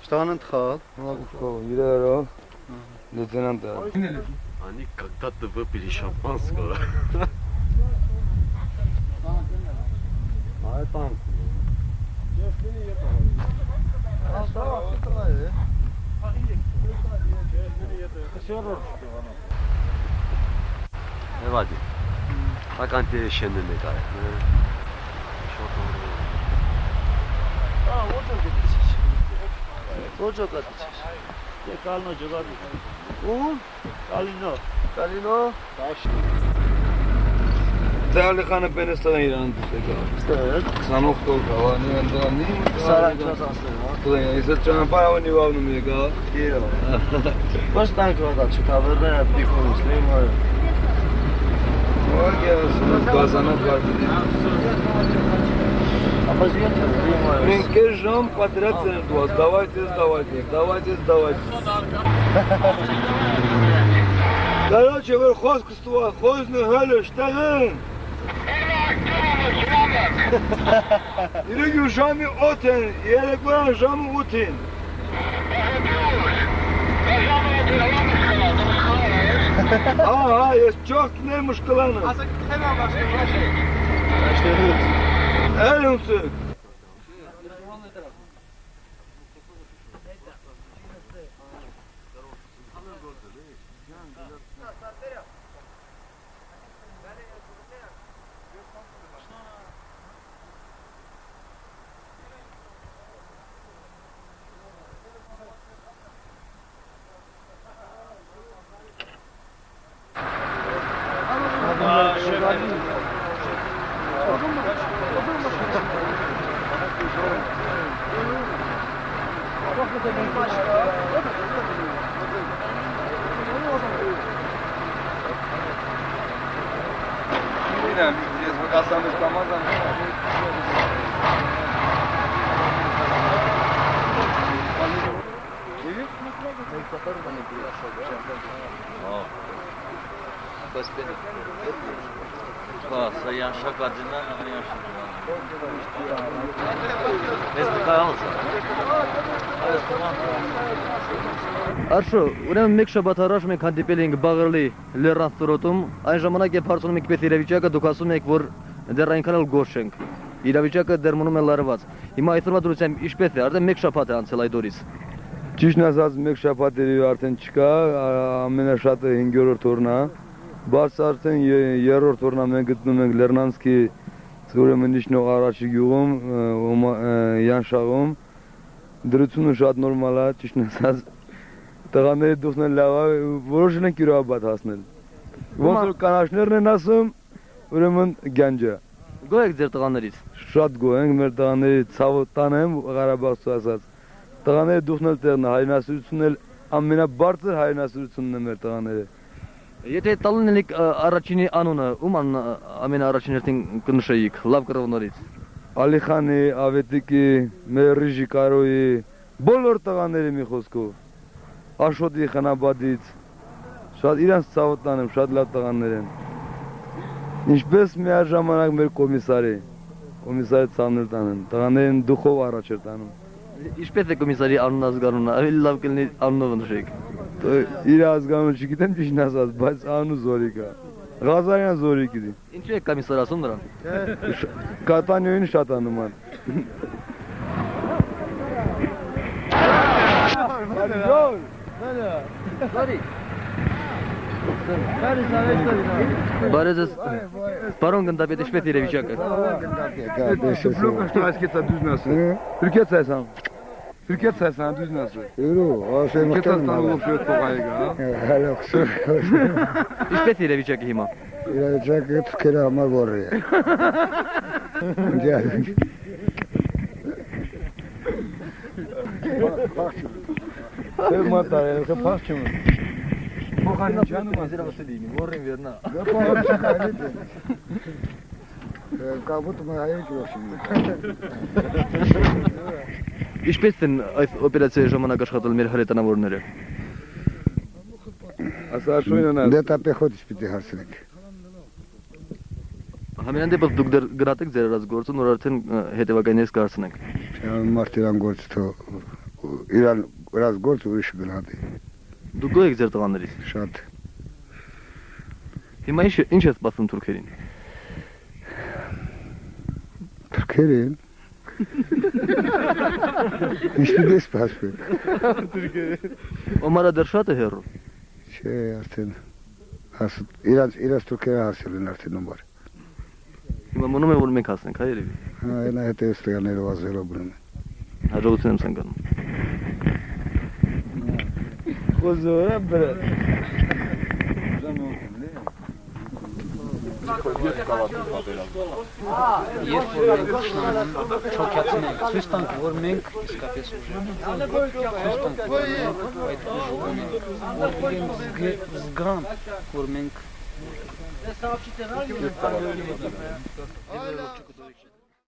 Что он отхал? Ираров, лейтенант. Они когда-то выпили шампанского. А это Evadi. Bak anti şenliğine gayet. Rojo gatiches. Kalno jogadı. Kalino. Kalino. Değerli kanı Penistan İran'da. Sanok Tolkavani, Andani. Saran kazansı. İşte çanaparavani vavnu mega. Iyo. Baş tankada çıkavırda bir konuşlayım var. O gelsin, kazanıp var dedi. Ama ziyet yapayım var. Մենք կես ժամ պատրած են դուած, давайте. Короче, որ խոսք ստուա, խոսնը հələ շտեղեն։ Իրեգու ժամի 8 են, երեկոյան ժամի 8 են։ Ահա, ես ճոհքն եմ մշկլանը։ Ասեք թեմա başlayalım. Էլ ունցեք։ Sayan şakacından anlayan Արշո, ուրեմն մեկ շաբաթ առաջ մենք հանդիպել էինք Բաղրլի լեռան սրոտում, այն ժամանակ երբ հարցնում եք պես իրավիճակը, դուք ասում եք, որ դեռ այնքան էլ գոհ չենք։ Իրավիճակը դեռ մնում է լարված։ Հիմա այսօրվա դրությամբ ինչպես է, արդեն մեկ շաբաթ է անցել այդ օրից։ Ճիշտն ասած, մեկ շաբաթերի արդեն չկա, ամենաշատը 5-րդ օրն է։ Բայց արդեն 3-րդ օրն է մենք գտնում ենք Լեռնանսկի ուրեմն իջնող առաջի գյուղում, Յանշաղում։ Դրությունը շատ նորմալ է, ճիշտն ասած։ Տղաները դուխնել լավ է, որոշել են Կիրովաբադ հասնել։ Ոնց որ կանաչներն են ասում, ուրեմն գանջա։ Գոհ եք ձեր տղաներից։ Շատ գոհ ենք, մեր տղաների ցավը տանեմ Ղարաբաղցու ասած։ Տղաները դուխնել տեղն է, հայրենասիրությունն էլ ամենաբարձր հայրենասիրությունն է մեր տղաները։ Եթե տալուն եք առաջինի անունը, ում ամենաառաջին հերթին կնշեիք, լավ կրողներից։ Ալիխանի, Ավետիկի, մեր Ռիժի Կարոյի, բոլոր տղաների մի խոսքով։ Աշոտի Խանաբադից, շատ իրանց ցավը տանեմ, շատ լավ տղաներ են։ Ինչպես միաժամանակ մեր կոմիսարի ցավներ տանեն, տղաներին դուխով առաջ էր տանում։ Ինչպես է կոմիսարի անունը ազգանունը, ավելի լավ կլինի անունով նշեք։ Իր ազգանունը չգիտեմ ճիշտ ասած, բայց անունը Զորիկ է։ Ղազարյան Զորիկ է։ Ինչու է կոմիսար ասում նրան։ Կատանյոյին շատ անուման։ Բարեզս, պարոն գնդապետ, ինչպես է իրավիճակը։ Շփլոկը что ասկեցա դուզն ասը։ Türkiye saysan. Türkiye saysan düzün asıl. Yürü, asıl Türkiye muhtemelen. saysan oluşuyor tokayga. Hello, kusur. Ինչպես է իրավիճակը հիմա։ İlacak Türkiye'de hamar var ya. Gel. Sen matar, sen pasçı mı? Փոխանցում canım ասել դինի, որին վերնա։ Как будто мы гаечки вообще. Ինչպես են այս օպերացիայի ժամանակ աշխատել մեր հրետանավորները։ Ասաշույնն է։ Где-то пехоты спите հարցնենք։ Համենայն դեպս դուք դեռ գրատեք ձեր արած գործը, նոր արդեն հետևականներից կարծնենք։ Մարդ իրան գործ թո իրան վրաց գործ ուրիշ գնադի։ Դուք գոհ եք ձեր տղաներից։ Շատ Հիմա ինչ է սպասում թուրքերին։ թրքերին Ինչպե՞ս սպասում։ Օմարը դեռ շատ է հեռու։ Չէ, արդեն իրաց թուրքերը հասել են արդեն ումար։ Հիմա մնում է որ մենք հասնենք, հա երևի։ Հա, այնա հետ էստեղաներով ազելով բնում են։ Հաջողություն եմ ցանկանում։ Խոզորա բրա։ Երբ որ մենք շնանում չոքյացնում ենք, ցույց տանք, որ մենք իսկապես ուժ ենք։ Ցույց տանք, որ մենք այդ ուժը ունենք, որ իրենք զգան, որ մենք